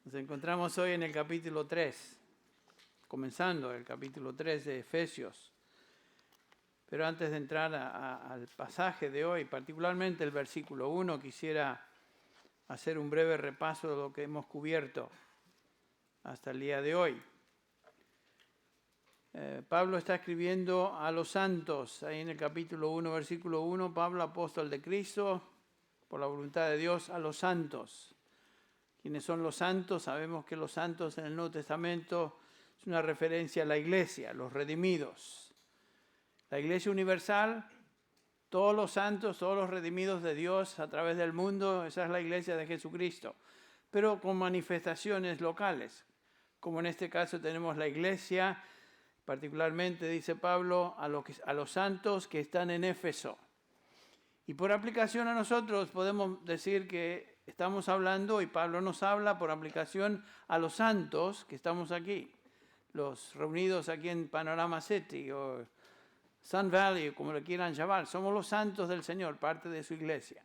Nos encontramos hoy en el capítulo 3, comenzando el capítulo 3 de Efesios. Pero antes de entrar al pasaje de hoy, particularmente el versículo 1, quisiera hacer un breve repaso de lo que hemos cubierto hasta el día de hoy. Pablo está escribiendo a los santos, ahí en el capítulo 1, versículo 1, Pablo, apóstol de Cristo, por la voluntad de Dios, a los santos. ¿Quiénes son los santos? Sabemos que los santos en el Nuevo Testamento es una referencia a la iglesia, los redimidos. La iglesia universal, todos los santos, todos los redimidos de Dios a través del mundo, esa es la iglesia de Jesucristo, pero con manifestaciones locales, como en este caso tenemos la iglesia, particularmente, dice Pablo, a los santos que están en Éfeso. Y por aplicación a nosotros podemos decir que estamos hablando, y Pablo nos habla por aplicación a los santos que estamos aquí, los reunidos aquí en Panorama City o Sun Valley, como lo quieran llamar. Somos los santos del Señor, parte de su iglesia.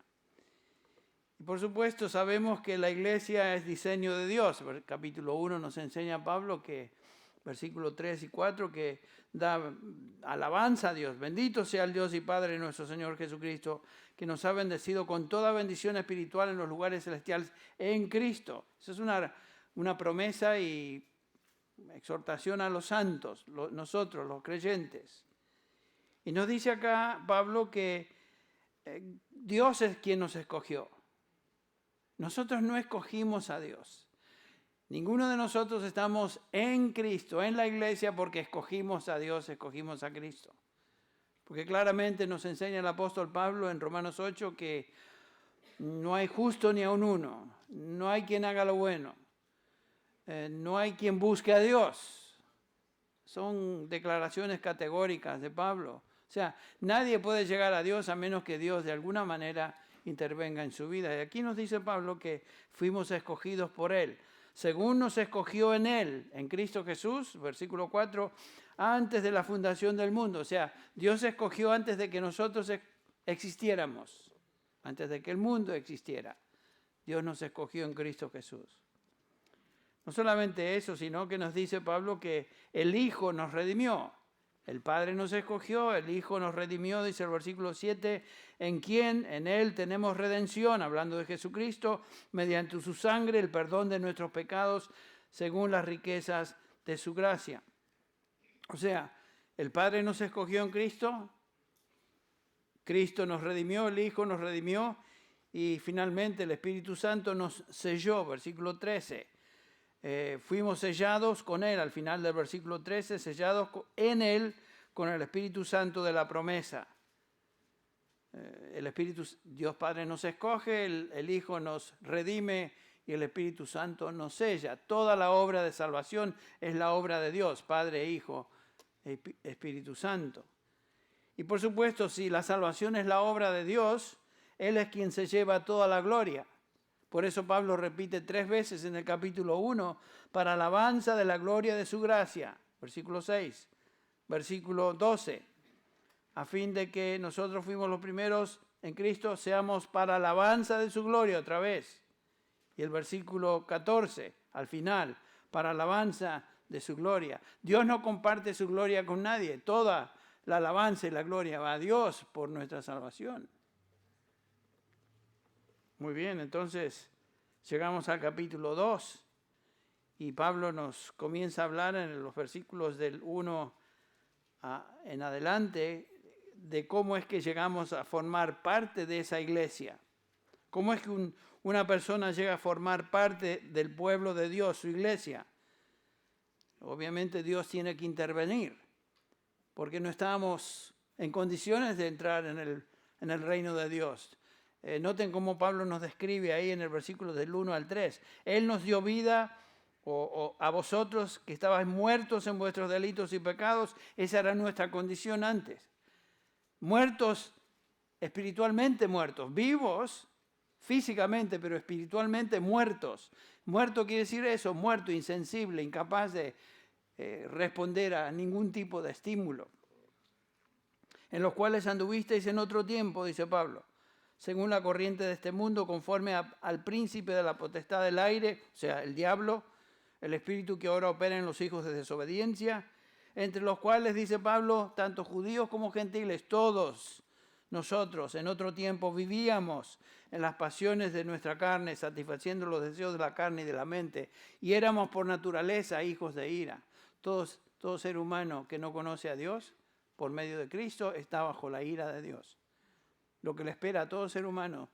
Y por supuesto sabemos que la iglesia es diseño de Dios. El capítulo 1 nos enseña Pablo que versículos 3 y 4, que da alabanza a Dios. Bendito sea el Dios y Padre de nuestro Señor Jesucristo, que nos ha bendecido con toda bendición espiritual en los lugares celestiales en Cristo. Esa es una promesa y exhortación a los santos, nosotros, los creyentes. Y nos dice acá Pablo que Dios es quien nos escogió. Nosotros no escogimos a Dios. Ninguno de nosotros estamos en Cristo, en la iglesia, porque escogimos a Dios, escogimos a Cristo. Porque claramente nos enseña el apóstol Pablo en Romanos 8 que no hay justo ni aun uno, no hay quien haga lo bueno, no hay quien busque a Dios. Son declaraciones categóricas de Pablo. O sea, nadie puede llegar a Dios a menos que Dios de alguna manera intervenga en su vida. Y aquí nos dice Pablo que fuimos escogidos por Él. Según nos escogió en Él, en Cristo Jesús, versículo 4, antes de la fundación del mundo. O sea, Dios escogió antes de que nosotros existiéramos, antes de que el mundo existiera. Dios nos escogió en Cristo Jesús. No solamente eso, sino que nos dice Pablo que el Hijo nos redimió. El Padre nos escogió, el Hijo nos redimió, dice el versículo 7, en quien, en Él tenemos redención, hablando de Jesucristo, mediante su sangre, el perdón de nuestros pecados, según las riquezas de su gracia. O sea, el Padre nos escogió en Cristo, Cristo nos redimió, el Hijo nos redimió, y finalmente el Espíritu Santo nos selló, versículo 13. Fuimos sellados con Él, al final del versículo 13, sellados en Él con el Espíritu Santo de la promesa. Dios Padre nos escoge, el Hijo nos redime y el Espíritu Santo nos sella. Toda la obra de salvación es la obra de Dios, Padre, Hijo, Espíritu Santo. Y por supuesto, si la salvación es la obra de Dios, Él es quien se lleva toda la gloria. Por eso Pablo repite 3 veces en el capítulo 1, para alabanza de la gloria de su gracia, versículo 6, versículo 12, a fin de que nosotros fuimos los primeros en Cristo, seamos para alabanza de su gloria otra vez. Y el versículo 14, al final, para alabanza de su gloria. Dios no comparte su gloria con nadie, toda la alabanza y la gloria va a Dios por nuestra salvación. Muy bien, entonces llegamos al capítulo 2 y Pablo nos comienza a hablar en los versículos del 1 en adelante de cómo es que llegamos a formar parte de esa iglesia. Cómo es que una persona llega a formar parte del pueblo de Dios, su iglesia. Obviamente Dios tiene que intervenir porque no estábamos en condiciones de entrar en el reino de Dios. Noten cómo Pablo nos describe ahí en el versículo del 1 al 3. Él nos dio vida a vosotros que estabais muertos en vuestros delitos y pecados. Esa era nuestra condición antes. Muertos, espiritualmente muertos. Vivos físicamente, pero espiritualmente muertos. Muerto quiere decir eso, muerto, insensible, incapaz de responder a ningún tipo de estímulo. En los cuales anduvisteis en otro tiempo, dice Pablo, según la corriente de este mundo, conforme al príncipe de la potestad del aire, o sea, el diablo, el espíritu que ahora opera en los hijos de desobediencia, entre los cuales, dice Pablo, tanto judíos como gentiles, todos nosotros en otro tiempo vivíamos en las pasiones de nuestra carne, satisfaciendo los deseos de la carne y de la mente, y éramos por naturaleza hijos de ira. Todo ser humano que no conoce a Dios, por medio de Cristo, está bajo la ira de Dios. Lo que le espera a todo ser humano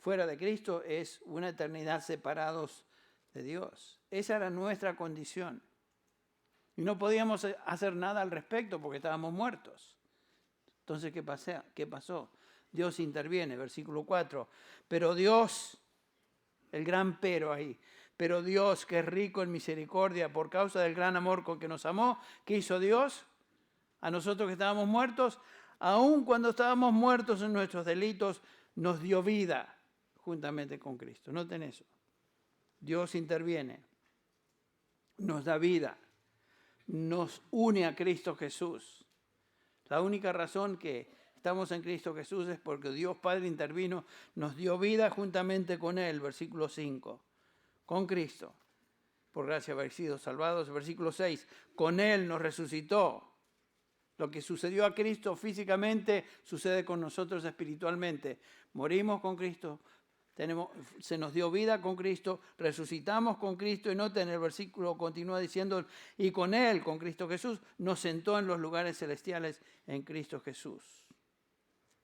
fuera de Cristo es una eternidad separados de Dios. Esa era nuestra condición. Y no podíamos hacer nada al respecto porque estábamos muertos. Entonces, ¿qué pasó? Dios interviene, versículo 4. Pero Dios, el gran pero ahí, pero Dios que es rico en misericordia por causa del gran amor con que nos amó, ¿qué hizo Dios? A nosotros que estábamos muertos, aun cuando estábamos muertos en nuestros delitos, nos dio vida juntamente con Cristo. Noten eso. Dios interviene, nos da vida, nos une a Cristo Jesús. La única razón que estamos en Cristo Jesús es porque Dios Padre intervino, nos dio vida juntamente con Él, versículo 5, con Cristo. Por gracia habéis sido salvados, versículo 6, con Él nos resucitó. Lo que sucedió a Cristo físicamente sucede con nosotros espiritualmente. Morimos con Cristo, se nos dio vida con Cristo, resucitamos con Cristo, y noten, el versículo continúa diciendo, y con Él, con Cristo Jesús, nos sentó en los lugares celestiales en Cristo Jesús.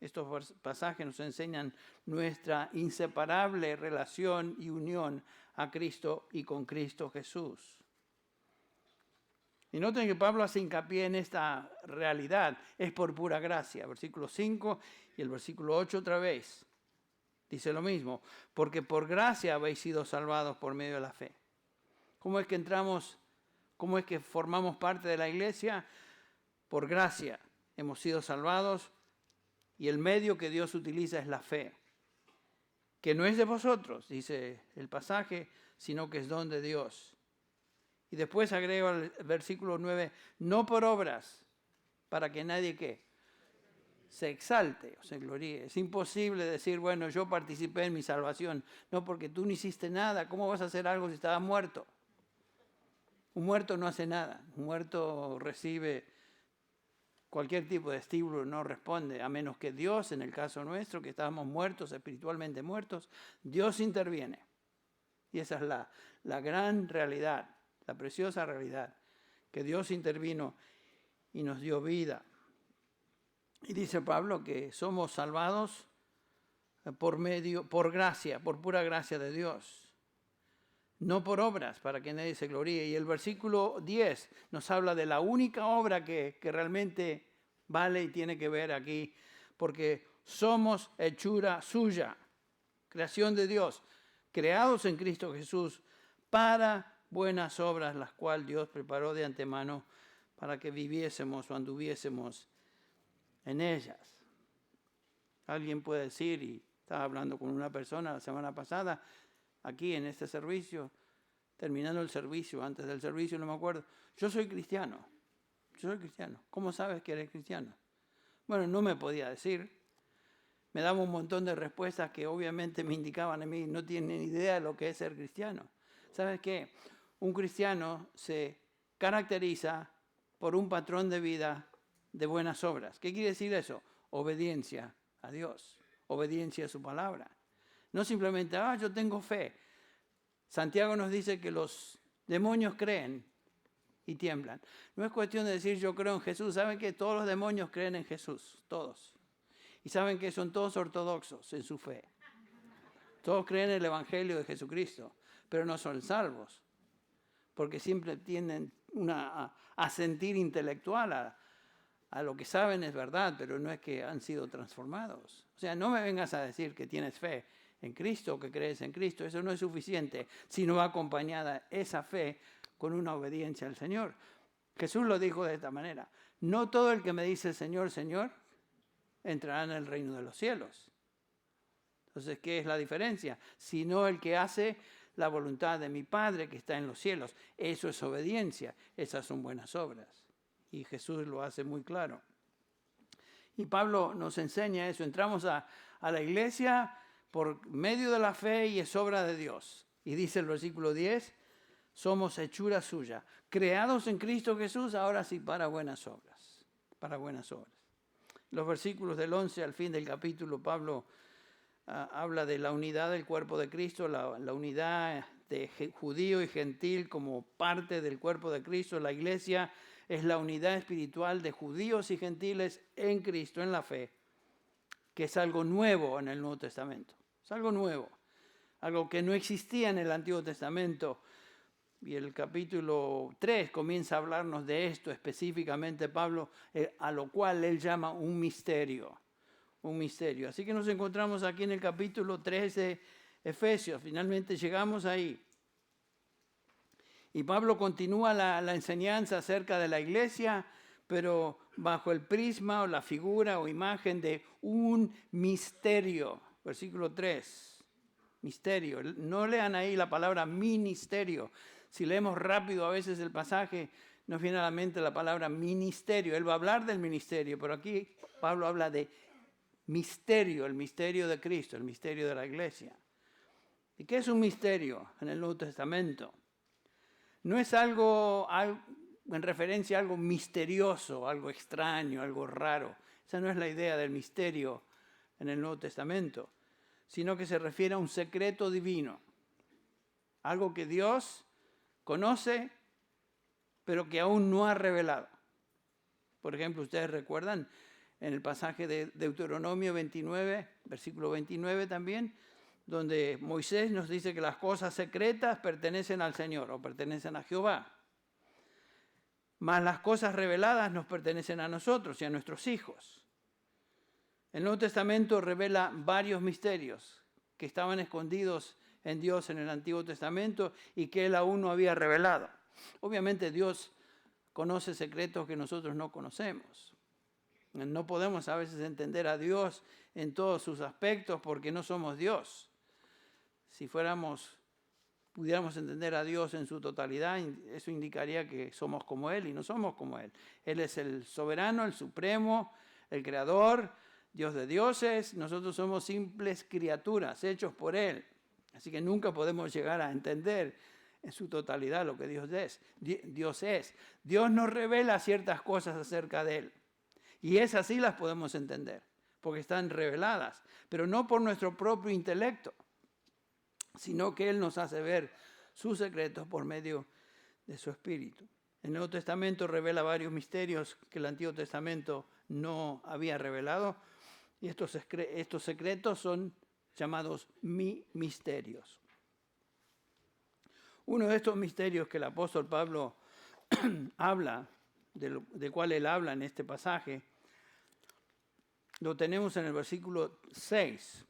Estos pasajes nos enseñan nuestra inseparable relación y unión a Cristo y con Cristo Jesús. Y noten que Pablo hace hincapié en esta realidad, es por pura gracia. Versículo 5 y el versículo 8 otra vez. Dice lo mismo, porque por gracia habéis sido salvados por medio de la fe. ¿Cómo es que entramos, cómo es que formamos parte de la iglesia? Por gracia hemos sido salvados y el medio que Dios utiliza es la fe. Que no es de vosotros, dice el pasaje, sino que es don de Dios. Y después agrego al versículo 9, no por obras, para que nadie se exalte o se gloríe. Es imposible decir, bueno, yo participé en mi salvación. No, porque tú no hiciste nada. ¿Cómo vas a hacer algo si estabas muerto? Un muerto no hace nada. Un muerto recibe cualquier tipo de estímulo, no responde, a menos que Dios, en el caso nuestro, que estábamos muertos, espiritualmente muertos, Dios interviene. Y esa es la gran realidad, la preciosa realidad, que Dios intervino y nos dio vida. Y dice Pablo que somos salvados por gracia, por pura gracia de Dios. No por obras, para que nadie se gloríe. Y el versículo 10 nos habla de la única obra que realmente vale y tiene que ver aquí, porque somos hechura suya, creación de Dios, creados en Cristo Jesús para buenas obras, las cuales Dios preparó de antemano para que viviésemos o anduviésemos en ellas. Alguien puede decir, y estaba hablando con una persona la semana pasada, aquí en este servicio, terminando el servicio, antes del servicio, no me acuerdo, yo soy cristiano. ¿Cómo sabes que eres cristiano? Bueno, no me podía decir. Me daba un montón de respuestas que obviamente me indicaban a mí, no tienen ni idea de lo que es ser cristiano. ¿Sabes qué? Un cristiano se caracteriza por un patrón de vida de buenas obras. ¿Qué quiere decir eso? Obediencia a Dios, obediencia a su palabra. No simplemente, yo tengo fe. Santiago nos dice que los demonios creen y tiemblan. No es cuestión de decir yo creo en Jesús. Saben que todos los demonios creen en Jesús, todos. Y saben que son todos ortodoxos en su fe. Todos creen en el Evangelio de Jesucristo, pero no son salvos. Porque siempre tienden a sentir intelectual a lo que saben es verdad, pero no es que han sido transformados. O sea, no me vengas a decir que tienes fe en Cristo, que crees en Cristo. Eso no es suficiente si no va acompañada esa fe con una obediencia al Señor. Jesús lo dijo de esta manera. No todo el que me dice Señor, Señor, entrará en el reino de los cielos. Entonces, ¿qué es la diferencia? Sino el que hace la voluntad de mi Padre que está en los cielos. Eso es obediencia. Esas son buenas obras. Y Jesús lo hace muy claro. Y Pablo nos enseña eso. Entramos a a la iglesia por medio de la fe y es obra de Dios. Y dice el versículo 10, somos hechura suya, creados en Cristo Jesús, ahora sí para buenas obras, para buenas obras. Los versículos del 11 al fin del capítulo, Pablo habla de la unidad del cuerpo de Cristo, la unidad de judío y gentil como parte del cuerpo de Cristo. La iglesia es la unidad espiritual de judíos y gentiles en Cristo, en la fe, que es algo nuevo en el Nuevo Testamento. Es algo nuevo, algo que no existía en el Antiguo Testamento. Y el capítulo 3 comienza a hablarnos de esto específicamente, Pablo, a lo cual él llama un misterio. Un misterio. Así que nos encontramos aquí en el capítulo 3 de Efesios. Finalmente llegamos ahí. Y Pablo continúa la enseñanza acerca de la iglesia, pero bajo el prisma o la figura o imagen de un misterio. Versículo 3. Misterio. No lean ahí la palabra ministerio. Si leemos rápido a veces el pasaje, nos viene a la mente la palabra ministerio. Él va a hablar del ministerio, pero aquí Pablo habla de misterio, el misterio de Cristo, el misterio de la iglesia. ¿Y qué es un misterio en el Nuevo Testamento? No es algo en referencia a algo misterioso, algo extraño, algo raro. Esa no es la idea del misterio en el Nuevo Testamento, sino que se refiere a un secreto divino. Algo que Dios conoce, pero que aún no ha revelado. Por ejemplo, ustedes recuerdan en el pasaje de Deuteronomio 29, versículo 29 también, donde Moisés nos dice que las cosas secretas pertenecen al Señor o pertenecen a Jehová. Mas las cosas reveladas nos pertenecen a nosotros y a nuestros hijos. El Nuevo Testamento revela varios misterios que estaban escondidos en Dios en el Antiguo Testamento y que Él aún no había revelado. Obviamente Dios conoce secretos que nosotros no conocemos. No podemos a veces entender a Dios en todos sus aspectos porque no somos Dios. Si pudiéramos entender a Dios en su totalidad, eso indicaría que somos como Él y no somos como Él. Él es el soberano, el supremo, el creador, Dios de dioses. Nosotros somos simples criaturas hechos por Él. Así que nunca podemos llegar a entender en su totalidad lo que Dios es. Dios nos revela ciertas cosas acerca de Él. Y esas sí las podemos entender, porque están reveladas, pero no por nuestro propio intelecto, sino que Él nos hace ver sus secretos por medio de su Espíritu. El Nuevo Testamento revela varios misterios que el Antiguo Testamento no había revelado, y estos secretos son llamados misterios. Uno de estos misterios que el apóstol Pablo habla, de cual él habla en este pasaje, lo tenemos en el versículo 6.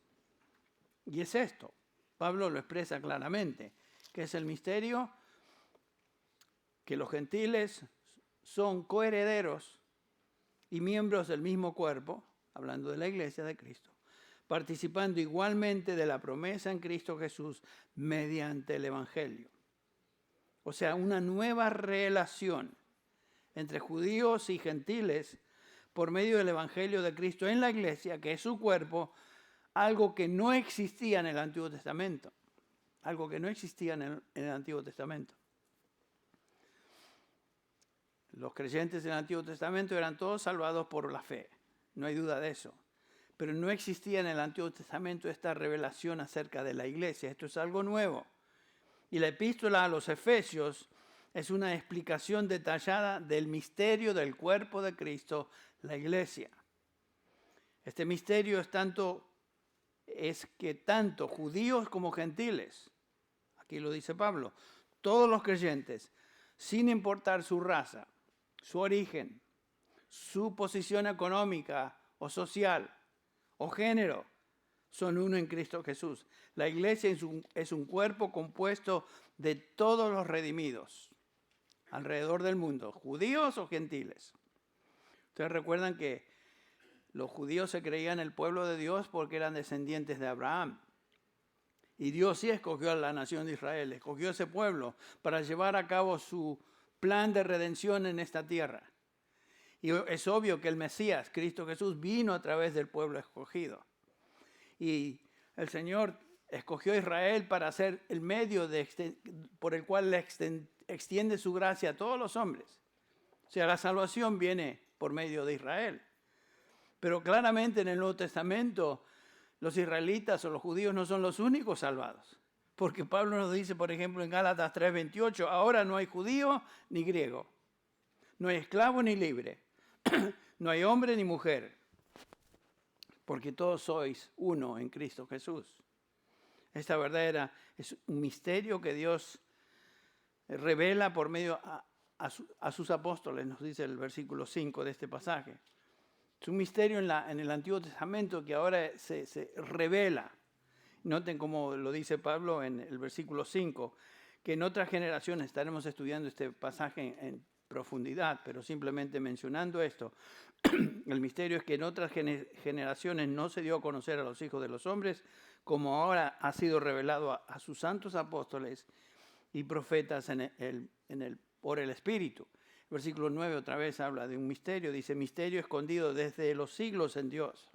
Y es esto. Pablo lo expresa claramente, que es el misterio que los gentiles son coherederos y miembros del mismo cuerpo, hablando de la iglesia de Cristo, participando igualmente de la promesa en Cristo Jesús mediante el Evangelio. O sea, una nueva relación entre judíos y gentiles por medio del Evangelio de Cristo en la iglesia, que es su cuerpo, algo que no existía en el Antiguo Testamento. Algo que no existía en el Antiguo Testamento. Los creyentes del Antiguo Testamento eran todos salvados por la fe, no hay duda de eso. Pero no existía en el Antiguo Testamento esta revelación acerca de la iglesia. Esto es algo nuevo. Y la epístola a los Efesios es una explicación detallada del misterio del cuerpo de Cristo, la iglesia. Este misterio es que tanto judíos como gentiles, aquí lo dice Pablo, todos los creyentes, sin importar su raza, su origen, su posición económica o social o género, son uno en Cristo Jesús. La iglesia es un cuerpo compuesto de todos los redimidos alrededor del mundo, judíos o gentiles. Ustedes recuerdan que los judíos se creían el pueblo de Dios porque eran descendientes de Abraham. Y Dios sí escogió a la nación de Israel, escogió a ese pueblo para llevar a cabo su plan de redención en esta tierra. Y es obvio que el Mesías, Cristo Jesús, vino a través del pueblo escogido. Y el Señor escogió a Israel para ser el medio por el cual le extiende su gracia a todos los hombres. O sea, la salvación viene por medio de Israel. Pero claramente en el Nuevo Testamento los israelitas o los judíos no son los únicos salvados. Porque Pablo nos dice, por ejemplo, en Gálatas 3:28, ahora no hay judío ni griego, no hay esclavo ni libre, no hay hombre ni mujer, porque todos sois uno en Cristo Jesús. Esta verdad es un misterio que Dios revela por medio a sus apóstoles, nos dice el versículo 5 de este pasaje. Es un misterio en el Antiguo Testamento que ahora se revela. Noten cómo lo dice Pablo en el versículo 5, que en otras generaciones estaremos estudiando este pasaje en profundidad, pero simplemente mencionando esto, el misterio es que en otras generaciones no se dio a conocer a los hijos de los hombres, como ahora ha sido revelado a sus santos apóstoles y profetas por el Espíritu. El versículo 9 otra vez habla de un misterio, dice, misterio escondido desde los siglos en Dios.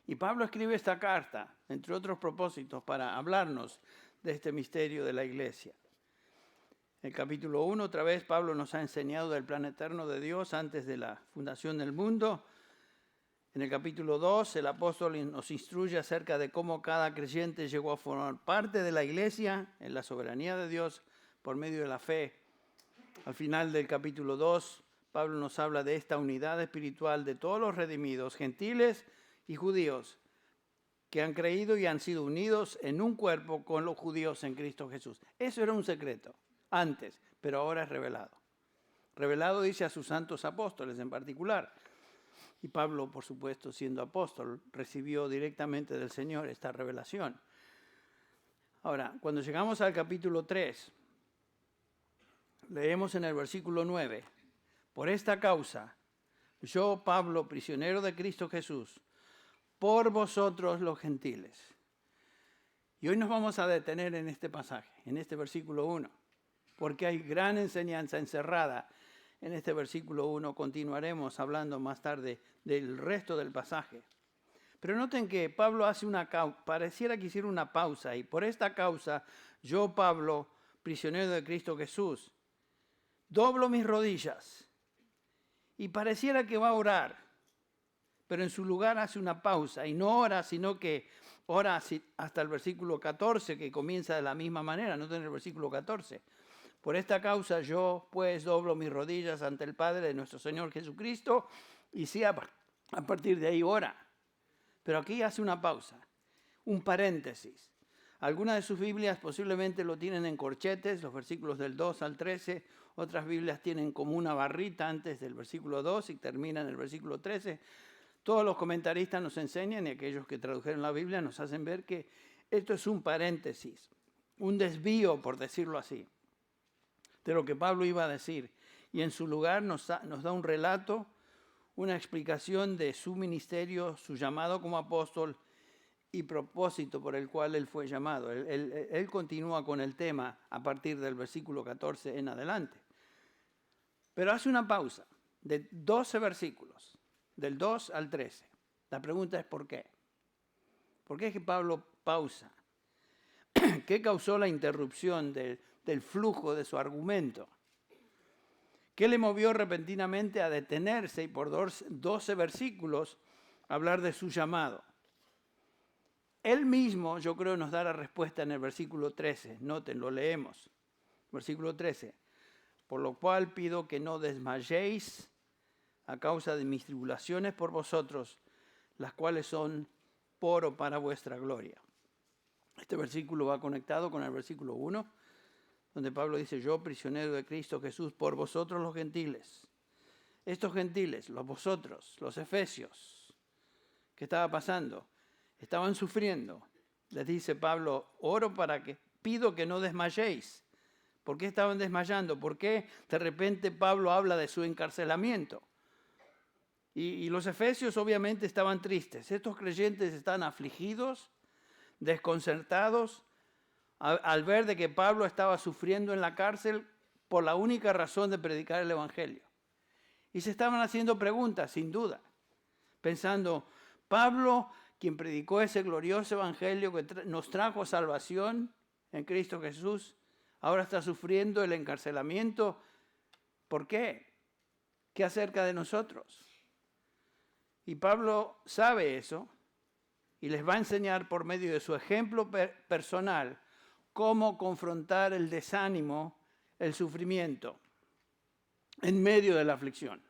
Y Pablo escribe esta carta, entre otros propósitos, para hablarnos de este misterio de la iglesia. En el capítulo 1, otra vez, Pablo nos ha enseñado del plan eterno de Dios antes de la fundación del mundo. En el capítulo 2, el apóstol nos instruye acerca de cómo cada creyente llegó a formar parte de la iglesia en la soberanía de Dios por medio de la fe. Al final del capítulo 2, Pablo nos habla de esta unidad espiritual de todos los redimidos, gentiles y judíos, que han creído y han sido unidos en un cuerpo con los judíos en Cristo Jesús. Eso era un secreto antes, pero ahora es revelado. Revelado, dice, a sus santos apóstoles en particular. Y Pablo, por supuesto, siendo apóstol, recibió directamente del Señor esta revelación. Ahora, cuando llegamos al capítulo 3, leemos en el versículo 9, por esta causa, yo, Pablo, prisionero de Cristo Jesús, por vosotros los gentiles. Y hoy nos vamos a detener en este pasaje, en este versículo 1, porque hay gran enseñanza encerrada en este versículo 1. Continuaremos hablando más tarde del resto del pasaje. Pero noten que Pablo hace pareciera que hiciera una pausa, y por esta causa, yo, Pablo, prisionero de Cristo Jesús, doblo mis rodillas, y pareciera que va a orar, pero en su lugar hace una pausa, y no ora, sino que ora hasta el versículo 14, que comienza de la misma manera. Noten el versículo 14. Por esta causa yo, pues, doblo mis rodillas ante el Padre de nuestro Señor Jesucristo, y sí, a partir de ahí ora. Pero aquí hace una pausa, un paréntesis. Algunas de sus Biblias posiblemente lo tienen en corchetes, los versículos del 2 al 13. Otras Biblias tienen como una barrita antes del versículo 2 y terminan en el versículo 13. Todos los comentaristas nos enseñan, y aquellos que tradujeron la Biblia nos hacen ver que esto es un paréntesis, un desvío, por decirlo así, de lo que Pablo iba a decir. Y en su lugar nos da un relato, una explicación de su ministerio, su llamado como apóstol y propósito por el cual él fue llamado. Él continúa con el tema a partir del versículo 14 en adelante. Pero hace una pausa de 12 versículos, del 2 al 13. La pregunta es ¿por qué? ¿Por qué es que Pablo pausa? ¿Qué causó la interrupción del flujo de su argumento? ¿Qué le movió repentinamente a detenerse y por 12 versículos hablar de su llamado? Él mismo, yo creo, nos da la respuesta en el versículo 13. Noten, lo leemos. Versículo 13. Por lo cual pido que no desmayéis a causa de mis tribulaciones por vosotros, las cuales son por o para vuestra gloria. Este versículo va conectado con el versículo 1, donde Pablo dice, yo, prisionero de Cristo Jesús, por vosotros los gentiles. Estos gentiles, los vosotros, los efesios, ¿qué estaba pasando? Estaban sufriendo. Les dice Pablo, pido que no desmayéis. ¿Por qué estaban desmayando? ¿Por qué de repente Pablo habla de su encarcelamiento? Y los efesios obviamente estaban tristes. Estos creyentes están afligidos, desconcertados, al ver de que Pablo estaba sufriendo en la cárcel por la única razón de predicar el Evangelio. Y se estaban haciendo preguntas, sin duda, pensando, Pablo, quien predicó ese glorioso evangelio que nos trajo salvación en Cristo Jesús, ahora está sufriendo el encarcelamiento. ¿Por qué? ¿Qué acerca de nosotros? Y Pablo sabe eso y les va a enseñar por medio de su ejemplo personal cómo confrontar el desánimo, el sufrimiento en medio de la aflicción.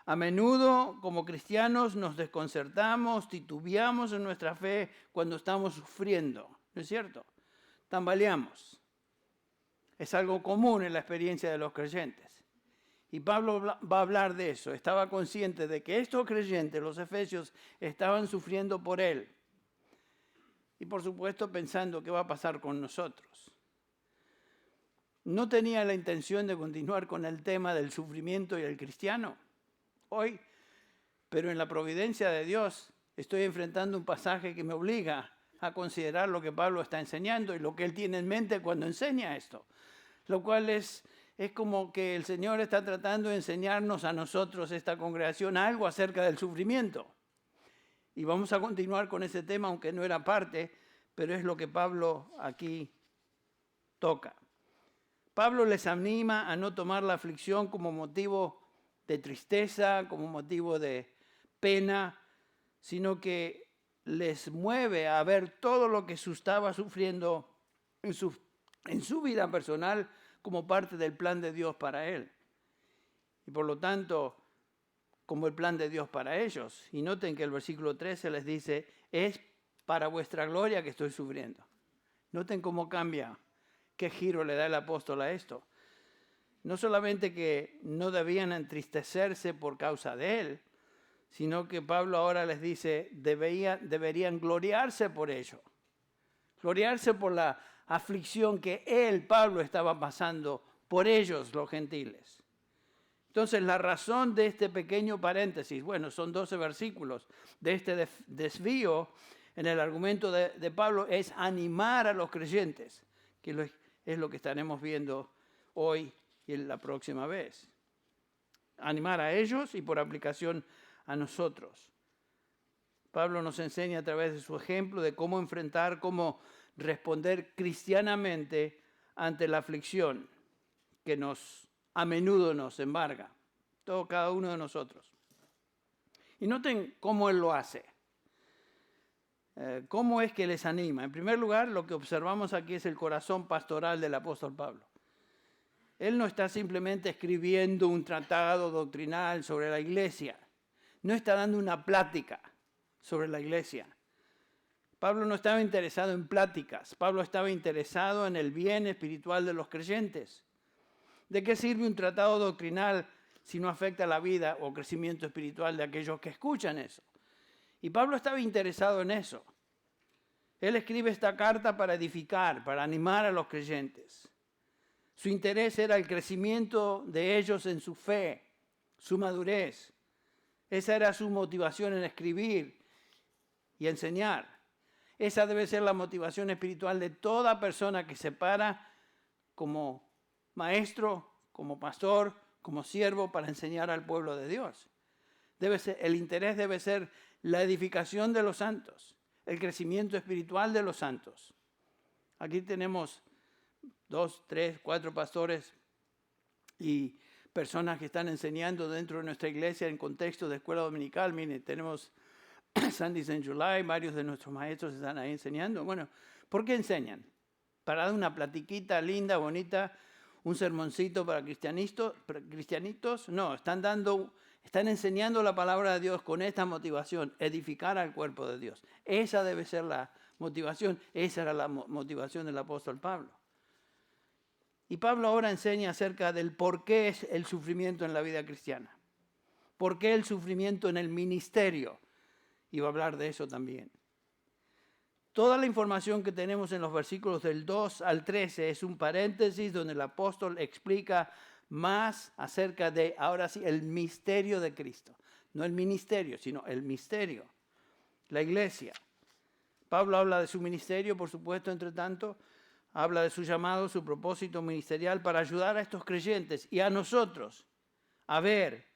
A menudo, como cristianos, nos desconcertamos, titubeamos en nuestra fe cuando estamos sufriendo, ¿no es cierto? Tambaleamos. Es algo común en la experiencia de los creyentes. Y Pablo va a hablar de eso. Estaba consciente de que estos creyentes, los efesios, estaban sufriendo por él. Y por supuesto pensando qué va a pasar con nosotros. No tenía la intención de continuar con el tema del sufrimiento y el cristiano hoy, pero en la providencia de Dios estoy enfrentando un pasaje que me obliga a considerar lo que Pablo está enseñando y lo que él tiene en mente cuando enseña esto. Lo cual es como que el Señor está tratando de enseñarnos a nosotros, esta congregación, algo acerca del sufrimiento. Y vamos a continuar con ese tema, aunque no era parte, pero es lo que Pablo aquí toca. Pablo les anima a no tomar la aflicción como motivo de tristeza, como motivo de pena, sino que les mueve a ver todo lo que estaba sufriendo en su vida personal como parte del plan de Dios para él. Y por lo tanto, como el plan de Dios para ellos. Y noten que el versículo 13 les dice, es para vuestra gloria que estoy sufriendo. Noten cómo cambia, qué giro le da el apóstol a esto. No solamente que no debían entristecerse por causa de él, sino que Pablo ahora les dice, deberían gloriarse por ello. Gloriarse por la aflicción que él, Pablo, estaba pasando por ellos, los gentiles. Entonces, la razón de este pequeño paréntesis, bueno, son 12 versículos, de este desvío en el argumento de Pablo, es animar a los creyentes, que es lo que estaremos viendo hoy y la próxima vez. Animar a ellos y por aplicación a nosotros. Pablo nos enseña a través de su ejemplo de cómo enfrentar, cómo responder cristianamente ante la aflicción que a menudo nos embarga, cada uno de nosotros. Y noten cómo él lo hace. ¿Cómo es que les anima? En primer lugar, lo que observamos aquí es el corazón pastoral del apóstol Pablo. Él no está simplemente escribiendo un tratado doctrinal sobre la iglesia. No está dando una plática sobre la iglesia. Pablo no estaba interesado en pláticas. Pablo estaba interesado en el bien espiritual de los creyentes. ¿De qué sirve un tratado doctrinal si no afecta la vida o crecimiento espiritual de aquellos que escuchan eso? Y Pablo estaba interesado en eso. Él escribe esta carta para edificar, para animar a los creyentes. Su interés era el crecimiento de ellos en su fe, su madurez. Esa era su motivación en escribir y enseñar. Esa debe ser la motivación espiritual de toda persona que se para como maestro, como pastor, como siervo para enseñar al pueblo de Dios. El interés debe ser la edificación de los santos, el crecimiento espiritual de los santos. Aquí tenemos 2, 3, 4 pastores y personas que están enseñando dentro de nuestra iglesia en contexto de escuela dominical. Miren, tenemos Sundays in July, varios de nuestros maestros están ahí enseñando. Bueno, ¿por qué enseñan? ¿Para dar una platiquita linda, bonita, un sermoncito para cristianitos? No, están enseñando la palabra de Dios con esta motivación, edificar al cuerpo de Dios. Esa debe ser la motivación, esa era la motivación del apóstol Pablo. Y Pablo ahora enseña acerca del por qué es el sufrimiento en la vida cristiana. ¿Por qué el sufrimiento en el ministerio? Y va a hablar de eso también. Toda la información que tenemos en los versículos del 2 al 13 es un paréntesis donde el apóstol explica más acerca de, ahora sí, el misterio de Cristo. No el ministerio, sino el misterio. La iglesia. Pablo habla de su ministerio, por supuesto, entre tanto. Habla de su llamado, su propósito ministerial para ayudar a estos creyentes y a nosotros a ver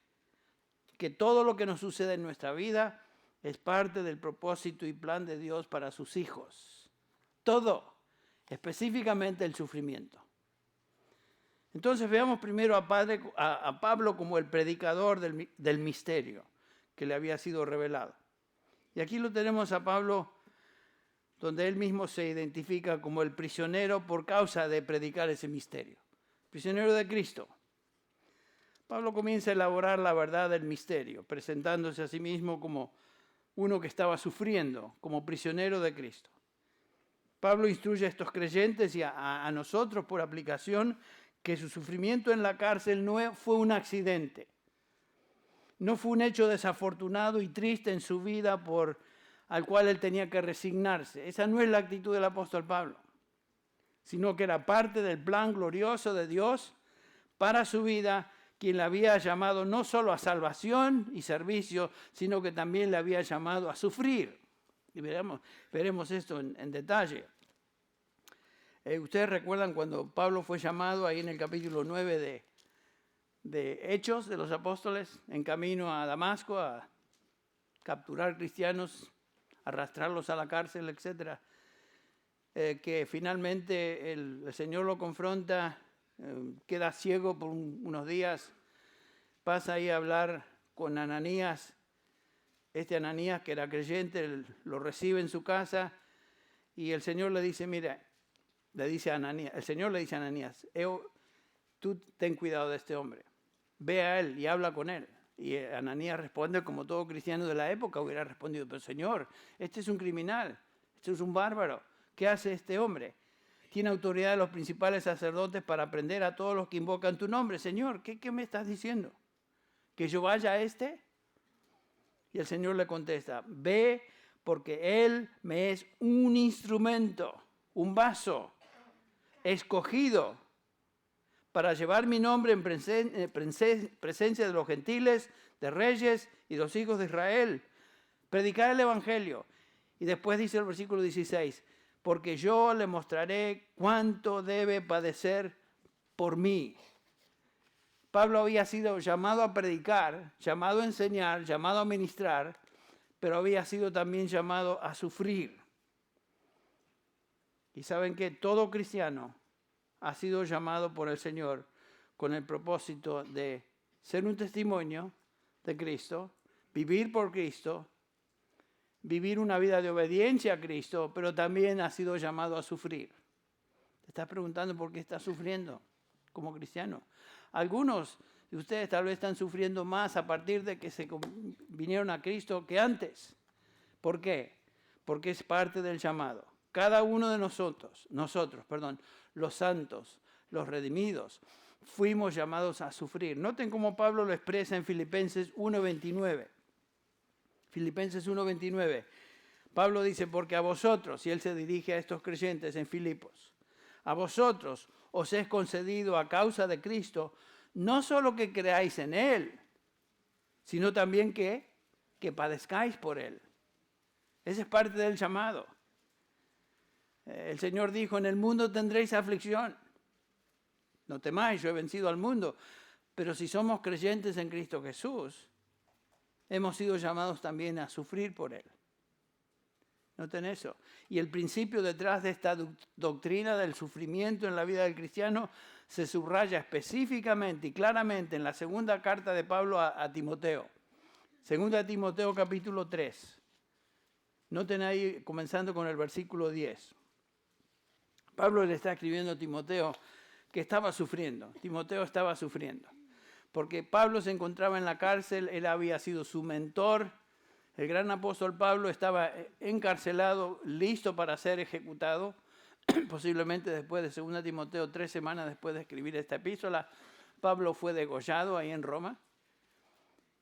que todo lo que nos sucede en nuestra vida Es parte del propósito y plan de Dios para sus hijos. Todo, específicamente el sufrimiento. Entonces veamos primero a Pablo como el predicador del misterio que le había sido revelado. Y aquí lo tenemos a Pablo, donde él mismo se identifica como el prisionero por causa de predicar ese misterio. Prisionero de Cristo. Pablo comienza a elaborar la verdad del misterio, presentándose a sí mismo como uno que estaba sufriendo, como prisionero de Cristo. Pablo instruye a estos creyentes y a nosotros por aplicación que su sufrimiento en la cárcel no fue un accidente. No fue un hecho desafortunado y triste en su vida al cual él tenía que resignarse. Esa no es la actitud del apóstol Pablo, sino que era parte del plan glorioso de Dios para su vida, quien le había llamado no solo a salvación y servicio, sino que también le había llamado a sufrir. Y veremos esto en detalle. Ustedes recuerdan cuando Pablo fue llamado ahí en el capítulo 9 de Hechos de los Apóstoles, en camino a Damasco, a capturar cristianos, arrastrarlos a la cárcel, etc. Que finalmente el Señor lo confronta, queda ciego por unos días, pasa ahí a hablar con Ananías. Este Ananías, que era creyente, lo recibe en su casa y el Señor le dice, mira, el Señor le dice a Ananías, tú ten cuidado de este hombre, ve a él y habla con él. Y Ananías responde como todo cristiano de la época hubiera respondido, pero Señor, este es un criminal, este es un bárbaro, ¿qué hace este hombre? Tiene autoridad de los principales sacerdotes para prender a todos los que invocan tu nombre. Señor, ¿qué me estás diciendo? ¿Que yo vaya a este? Y el Señor le contesta, ve porque él me es un instrumento, un vaso escogido para llevar mi nombre en presencia de los gentiles, de reyes y los hijos de Israel. Predicar el evangelio. Y después dice el versículo 16, porque yo le mostraré cuánto debe padecer por mí. Pablo había sido llamado a predicar, llamado a enseñar, llamado a ministrar, pero había sido también llamado a sufrir. Y saben que todo cristiano ha sido llamado por el Señor con el propósito de ser un testimonio de Cristo, vivir por Cristo, vivir una vida de obediencia a Cristo, pero también ha sido llamado a sufrir. Te estás preguntando por qué estás sufriendo como cristiano. Algunos de ustedes tal vez están sufriendo más a partir de que se vinieron a Cristo que antes. ¿Por qué? Porque es parte del llamado. Cada uno de nosotros, los santos, los redimidos, fuimos llamados a sufrir. Noten cómo Pablo lo expresa en Filipenses 1:29. Filipenses 1:29. Pablo dice, porque a vosotros, y él se dirige a estos creyentes en Filipos, a vosotros os es concedido a causa de Cristo, no solo que creáis en Él, sino también que padezcáis por Él. Ese es parte del llamado. El Señor dijo, en el mundo tendréis aflicción. No temáis, yo he vencido al mundo. Pero si somos creyentes en Cristo Jesús, hemos sido llamados también a sufrir por Él. Noten eso. Y el principio detrás de esta doctrina del sufrimiento en la vida del cristiano se subraya específicamente y claramente en la segunda carta de Pablo a Timoteo. Segunda Timoteo capítulo 3. Noten ahí, comenzando con el versículo 10. Pablo le está escribiendo a Timoteo que estaba sufriendo. Timoteo estaba sufriendo. Porque Pablo se encontraba en la cárcel, él había sido su mentor. El gran apóstol Pablo estaba encarcelado, listo para ser ejecutado, posiblemente después de 2 Timoteo, 3 semanas después de escribir esta epístola. Pablo fue degollado ahí en Roma.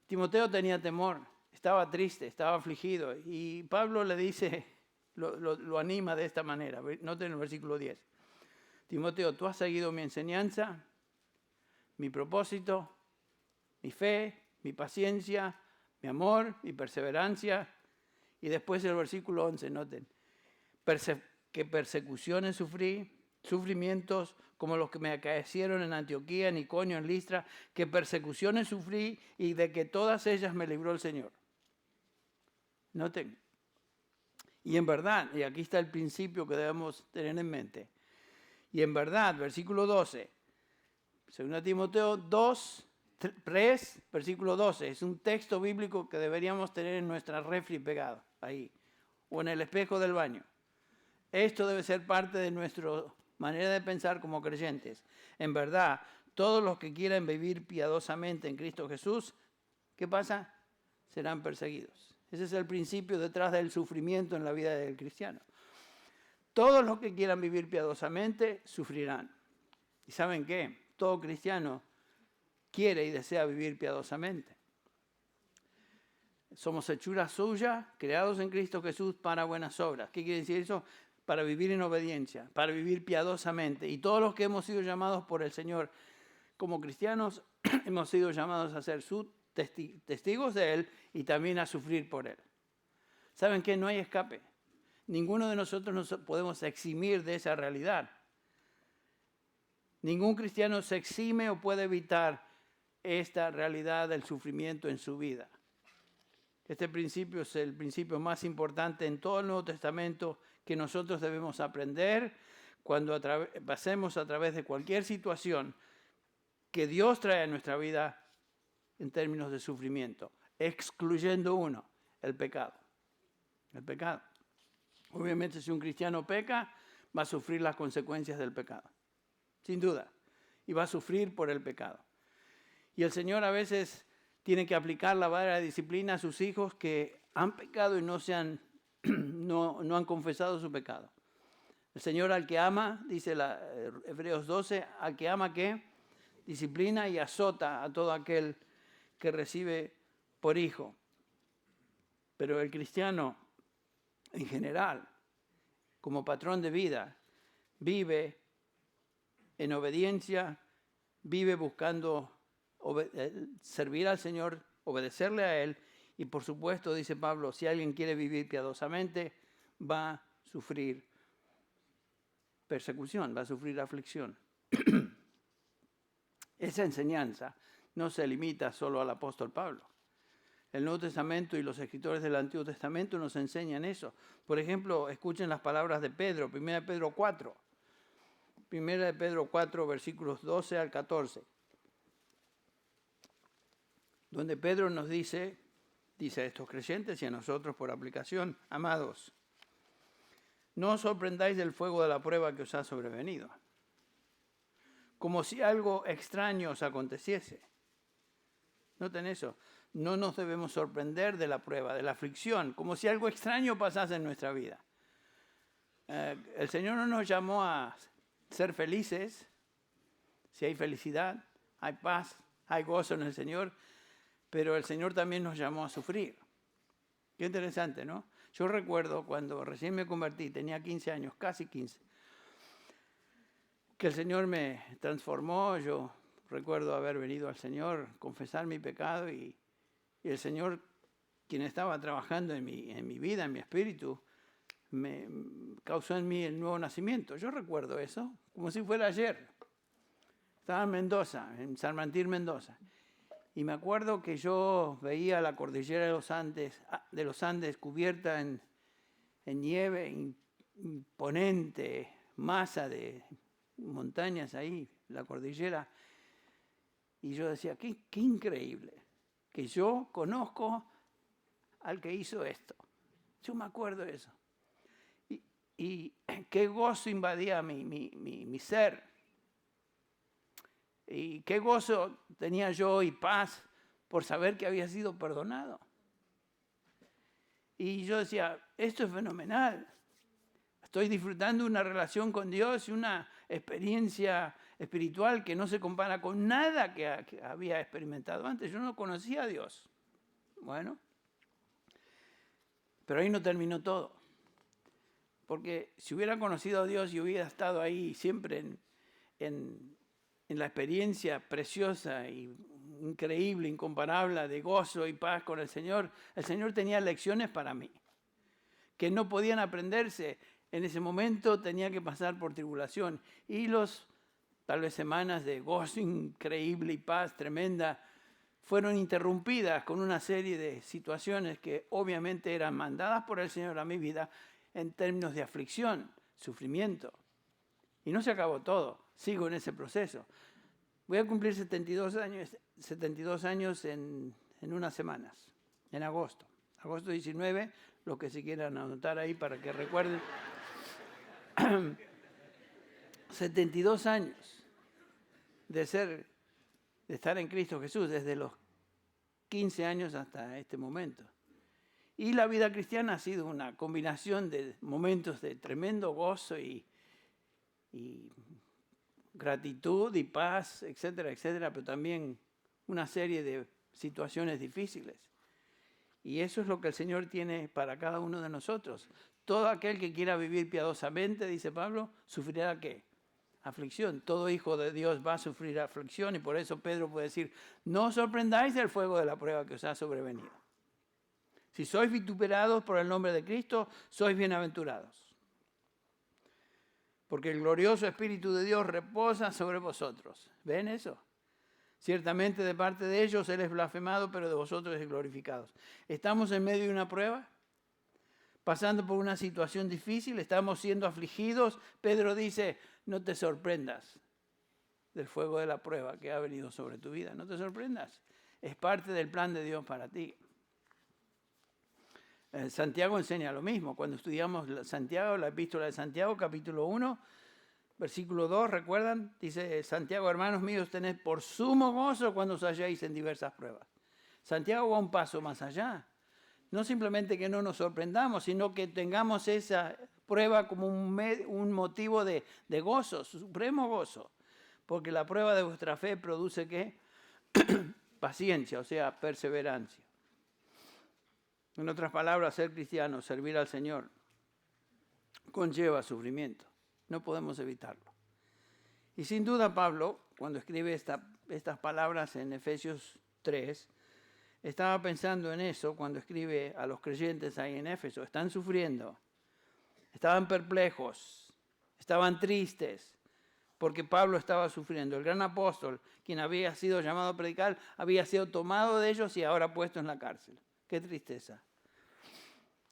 Timoteo tenía temor, estaba triste, estaba afligido. Y Pablo le dice, lo anima de esta manera. Noten el versículo 10. Timoteo, tú has seguido mi enseñanza, mi propósito, mi fe, mi paciencia, mi amor, mi perseverancia. Y después el versículo 11, noten, que persecuciones sufrí, sufrimientos como los que me acaecieron en Antioquía, en Iconio, en Listra, que persecuciones sufrí y de que todas ellas me libró el Señor. Noten. Y en verdad, y aquí está el principio que debemos tener en mente. Y en verdad, versículo 12, 2 Timoteo 3, versículo 12, es un texto bíblico que deberíamos tener en nuestra refri pegado, ahí, o en el espejo del baño. Esto debe ser parte de nuestra manera de pensar como creyentes. En verdad, todos los que quieran vivir piadosamente en Cristo Jesús, ¿qué pasa? Serán perseguidos. Ese es el principio detrás del sufrimiento en la vida del cristiano. Todos los que quieran vivir piadosamente sufrirán. ¿Y saben qué? Todo cristiano quiere y desea vivir piadosamente. Somos hechura suya, creados en Cristo Jesús para buenas obras. ¿Qué quiere decir eso? Para vivir en obediencia, para vivir piadosamente. Y todos los que hemos sido llamados por el Señor como cristianos, hemos sido llamados a ser sus testigos de Él y también a sufrir por Él. ¿Saben qué? No hay escape. Ninguno de nosotros nos podemos eximir de esa realidad. Ningún cristiano se exime o puede evitar esta realidad del sufrimiento en su vida. Este principio es el principio más importante en todo el Nuevo Testamento que nosotros debemos aprender cuando pasemos a través de cualquier situación que Dios trae a nuestra vida en términos de sufrimiento, excluyendo uno, el pecado. El pecado. Obviamente, si un cristiano peca, va a sufrir las consecuencias del pecado, sin duda, y va a sufrir por el pecado. Y el Señor a veces tiene que aplicar la vara de disciplina a sus hijos que han pecado y no han confesado su pecado. El Señor al que ama, dice Hebreos 12, al que ama, ¿qué? Disciplina y azota a todo aquel que recibe por hijo. Pero el cristiano, en general, como patrón de vida, vive en obediencia, vive buscando servir al Señor, obedecerle a Él, y por supuesto, dice Pablo, si alguien quiere vivir piadosamente, va a sufrir persecución, va a sufrir aflicción. Esa enseñanza no se limita solo al apóstol Pablo. El Nuevo Testamento y los escritores del Antiguo Testamento nos enseñan eso. Por ejemplo, escuchen las palabras de Pedro, 1 de Pedro 4. 1 de Pedro 4, versículos 12 al 14. Donde Pedro nos dice a estos creyentes y a nosotros por aplicación, amados, no os sorprendáis del fuego de la prueba que os ha sobrevenido, como si algo extraño os aconteciese. Noten eso. No nos debemos sorprender de la prueba, de la aflicción, como si algo extraño pasase en nuestra vida. El Señor no nos llamó a ser felices. Si hay felicidad, hay paz, hay gozo en el Señor, pero el Señor también nos llamó a sufrir. Qué interesante, ¿no? Yo recuerdo cuando recién me convertí, tenía 15 años, casi 15, que el Señor me transformó. Yo recuerdo haber venido al Señor, confesar mi pecado y el Señor, quien estaba trabajando en mi vida, en mi espíritu, me causó en mí el nuevo nacimiento. Yo recuerdo eso como si fuera ayer. Estaba en Mendoza, en San Martín, Mendoza. Y me acuerdo que yo veía la cordillera de los Andes cubierta en nieve imponente, masa de montañas ahí, la cordillera. Y yo decía, qué increíble que yo conozco al que hizo esto. Yo me acuerdo de eso. Y qué gozo invadía mi ser. Y qué gozo tenía yo y paz por saber que había sido perdonado. Y yo decía, esto es fenomenal. Estoy disfrutando una relación con Dios y una experiencia espiritual que no se compara con nada que había experimentado antes. Yo no conocía a Dios. Bueno, pero ahí no terminó todo. Porque si hubiera conocido a Dios y hubiera estado ahí siempre en la experiencia preciosa y increíble, incomparable de gozo y paz con el Señor tenía lecciones para mí que no podían aprenderse. En ese momento tenía que pasar por tribulación y tal vez semanas de gozo increíble y paz tremenda fueron interrumpidas con una serie de situaciones que obviamente eran mandadas por el Señor a mi vida en términos de aflicción, sufrimiento. Y no se acabó todo, sigo en ese proceso. Voy a cumplir 72 años en unas semanas, en agosto. Agosto 19, los que se quieran anotar ahí para que recuerden. 72 años de estar en Cristo Jesús, desde los 15 años hasta este momento. Y la vida cristiana ha sido una combinación de momentos de tremendo gozo y gratitud y paz, etcétera, etcétera, pero también una serie de situaciones difíciles. Y eso es lo que el Señor tiene para cada uno de nosotros. Todo aquel que quiera vivir piadosamente, dice Pablo, sufrirá ¿qué? Aflicción. Todo hijo de Dios va a sufrir aflicción y por eso Pedro puede decir, no os sorprendáis del fuego de la prueba que os ha sobrevenido. Si sois vituperados por el nombre de Cristo, sois bienaventurados. Porque el glorioso Espíritu de Dios reposa sobre vosotros. ¿Ven eso? Ciertamente de parte de ellos Él es blasfemado, pero de vosotros es glorificado. ¿Estamos en medio de una prueba? ¿Pasando por una situación difícil? ¿Estamos siendo afligidos? Pedro dice, no te sorprendas del fuego de la prueba que ha venido sobre tu vida. No te sorprendas. Es parte del plan de Dios para ti. Santiago enseña lo mismo. Cuando estudiamos Santiago, la epístola de Santiago, capítulo 1, versículo 2, ¿recuerdan? Dice Santiago, hermanos míos, tened por sumo gozo cuando os halléis en diversas pruebas. Santiago va un paso más allá. No simplemente que no nos sorprendamos, sino que tengamos esa prueba como un motivo de gozo, supremo gozo. Porque la prueba de vuestra fe produce ¿qué? Paciencia, o sea, perseverancia. En otras palabras, ser cristiano, servir al Señor, conlleva sufrimiento. No podemos evitarlo. Y sin duda Pablo, cuando escribe estas palabras en Efesios 3, estaba pensando en eso cuando escribe a los creyentes ahí en Éfeso. Están sufriendo, estaban perplejos, estaban tristes, porque Pablo estaba sufriendo. El gran apóstol, quien había sido llamado a predicar, había sido tomado de ellos y ahora puesto en la cárcel. Qué tristeza.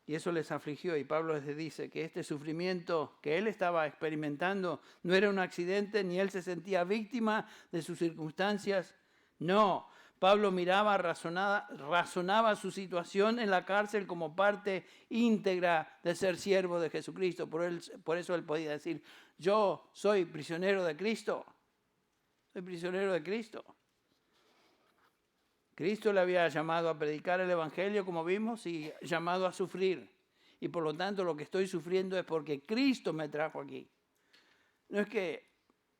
Y eso les afligió. Y Pablo les dice que este sufrimiento que él estaba experimentando no era un accidente, ni él se sentía víctima de sus circunstancias. No, Pablo miraba, razonaba su situación en la cárcel como parte íntegra de ser siervo de Jesucristo. Por eso él podía decir, yo soy prisionero de Cristo. Soy prisionero de Cristo. Cristo le había llamado a predicar el Evangelio, como vimos, y llamado a sufrir. Y por lo tanto lo que estoy sufriendo es porque Cristo me trajo aquí. No es que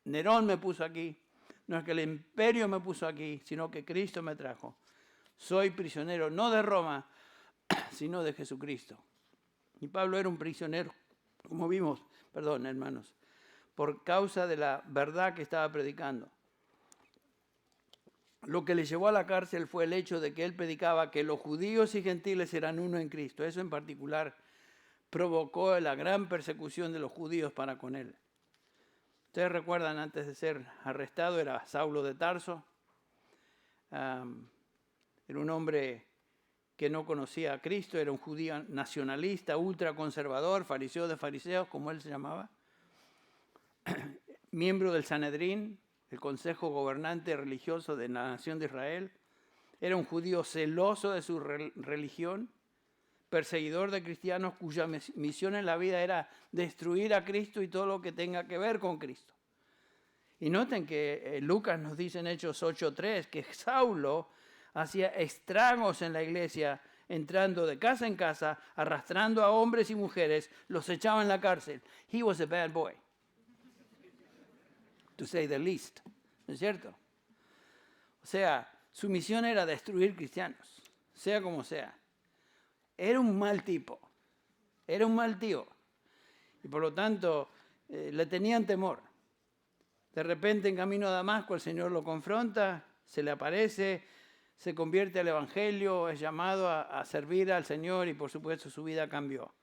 Nerón me puso aquí, no es que el imperio me puso aquí, sino que Cristo me trajo. Soy prisionero, no de Roma, sino de Jesucristo. Y Pablo era un prisionero, como vimos, perdón, hermanos, por causa de la verdad que estaba predicando. Lo que le llevó a la cárcel fue el hecho de que él predicaba que los judíos y gentiles eran uno en Cristo. Eso en particular provocó la gran persecución de los judíos para con él. Ustedes recuerdan, antes de ser arrestado, era Saulo de Tarso. Era un hombre que no conocía a Cristo, era un judío nacionalista, ultraconservador, fariseo de fariseos, como él se llamaba. Miembro del Sanedrín, el consejo gobernante religioso de la nación de Israel. Era un judío celoso de su religión, perseguidor de cristianos cuya misión en la vida era destruir a Cristo y todo lo que tenga que ver con Cristo. Y noten que Lucas nos dice en Hechos 8:3 que Saulo hacía estragos en la iglesia, entrando de casa en casa, arrastrando a hombres y mujeres, los echaba en la cárcel. He was a bad boy, to say the least, ¿no es cierto? O sea, su misión era destruir cristianos, sea como sea. Era un mal tipo, era un mal tío, y por lo tanto le tenían temor. De repente en camino a Damasco el Señor lo confronta, se le aparece, se convierte al Evangelio, es llamado a servir al Señor y por supuesto su vida cambió.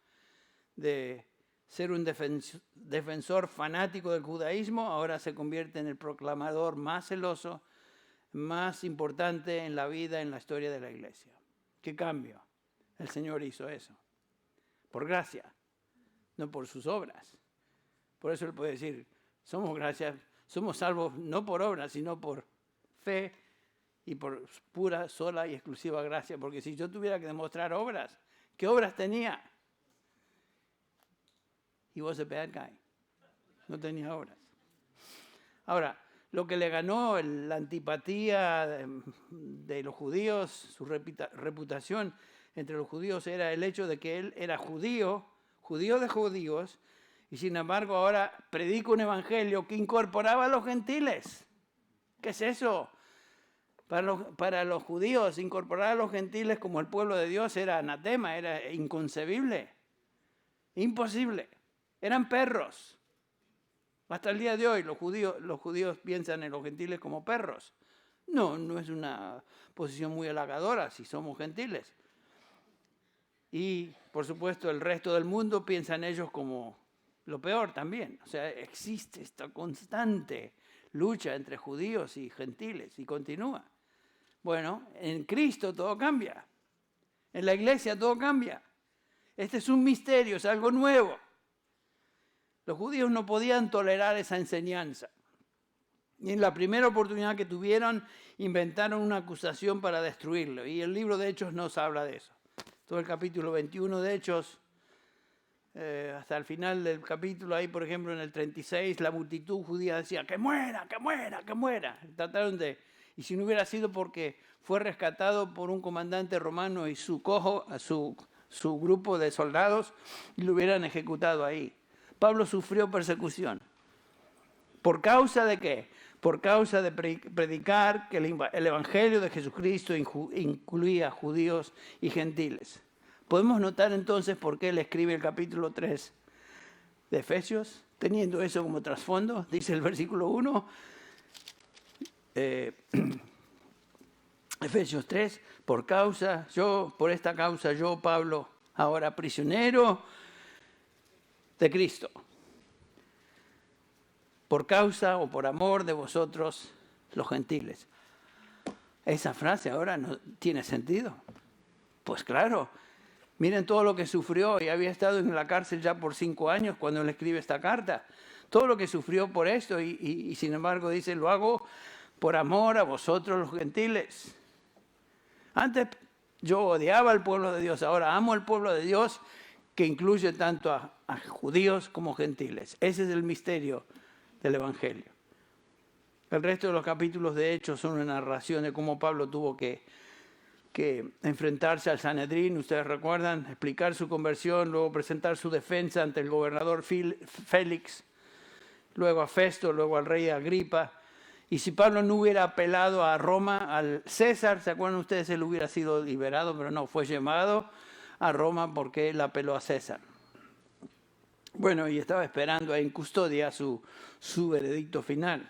De ser un defensor fanático del judaísmo, ahora se convierte en el proclamador más celoso más importante en la vida, en la historia de la iglesia. ¿Qué cambio? El Señor hizo eso. Por gracia, no por sus obras. Por eso Él puede decir, somos salvos no por obras, sino por fe y por pura, sola y exclusiva gracia. Porque si yo tuviera que demostrar obras, ¿qué obras tenía? He was a bad guy. No tenía obras. Ahora, lo que le ganó la antipatía de los judíos, su reputación entre los judíos era el hecho de que él era judío de judíos, y sin embargo ahora predica un evangelio que incorporaba a los gentiles. ¿Qué es eso? Para los judíos, incorporar a los gentiles como el pueblo de Dios era anatema, era inconcebible, imposible. Eran perros. Hasta el día de hoy los judíos piensan en los gentiles como perros. No es una posición muy halagadora si somos gentiles. Y, por supuesto, el resto del mundo piensa en ellos como lo peor también. O sea, existe esta constante lucha entre judíos y gentiles y continúa. Bueno, en Cristo todo cambia. En la iglesia todo cambia. Este es un misterio, es algo nuevo. Los judíos no podían tolerar esa enseñanza. Y en la primera oportunidad que tuvieron, inventaron una acusación para destruirlo. Y el libro de Hechos nos habla de eso. Todo el capítulo 21 de Hechos, hasta el final del capítulo, ahí por ejemplo en el 36, la multitud judía decía, ¡que muera, que muera, que muera! Trataron de... Y si no hubiera sido porque fue rescatado por un comandante romano y su grupo de soldados, y lo hubieran ejecutado ahí. Pablo sufrió persecución. ¿Por causa de qué? Por causa de predicar que el evangelio de Jesucristo incluía judíos y gentiles. Podemos notar entonces por qué él escribe el capítulo 3 de Efesios, teniendo eso como trasfondo. Dice el versículo 1, Efesios 3, por esta causa yo, Pablo, ahora prisionero de Cristo, por causa o por amor de vosotros los gentiles. ¿Esa frase ahora no tiene sentido? Pues claro, miren todo lo que sufrió y había estado en la cárcel ya por 5 años cuando le escribe esta carta. Todo lo que sufrió por esto y sin embargo dice, lo hago por amor a vosotros los gentiles. Antes yo odiaba al pueblo de Dios, ahora amo al pueblo de Dios que incluye tanto a judíos como gentiles. Ese es el misterio del Evangelio. El resto de los capítulos de Hechos son una narración de cómo Pablo tuvo que enfrentarse al Sanedrín, ustedes recuerdan, explicar su conversión, luego presentar su defensa ante el gobernador Félix, luego a Festo, luego al rey Agripa. Y si Pablo no hubiera apelado a Roma, al César, ¿se acuerdan ustedes? Él hubiera sido liberado, pero no, fue llamado a Roma porque él apeló a César. Bueno, y estaba esperando ahí en custodia su veredicto final.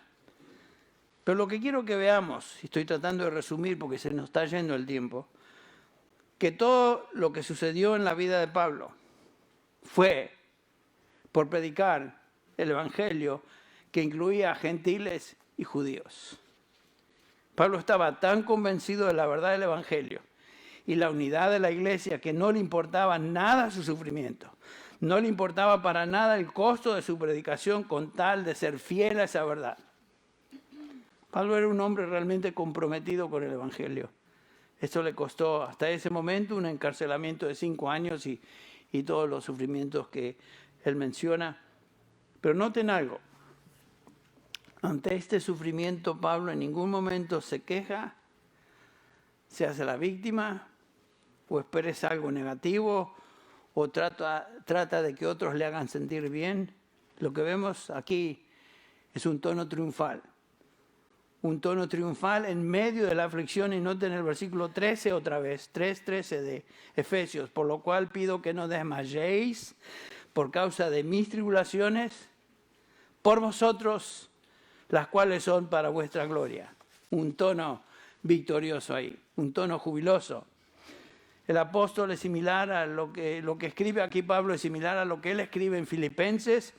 Pero lo que quiero que veamos, y estoy tratando de resumir porque se nos está yendo el tiempo, que todo lo que sucedió en la vida de Pablo fue por predicar el Evangelio que incluía a gentiles y judíos. Pablo estaba tan convencido de la verdad del Evangelio y la unidad de la iglesia que no le importaba nada su sufrimiento. No le importaba para nada el costo de su predicación con tal de ser fiel a esa verdad. Pablo era un hombre realmente comprometido con el Evangelio. Esto le costó hasta ese momento un encarcelamiento de 5 años y todos los sufrimientos que él menciona. Pero noten algo. Ante este sufrimiento, Pablo en ningún momento se queja, se hace la víctima, o expresa algo negativo, o trata de que otros le hagan sentir bien. Lo que vemos aquí es un tono triunfal. Un tono triunfal en medio de la aflicción, y noten el versículo 13 otra vez, 3:13 de Efesios, por lo cual pido que no desmayéis por causa de mis tribulaciones, por vosotros, las cuales son para vuestra gloria. Un tono victorioso ahí, un tono jubiloso. El apóstol es similar a lo que escribe aquí Pablo, es similar a lo que él escribe en Filipenses,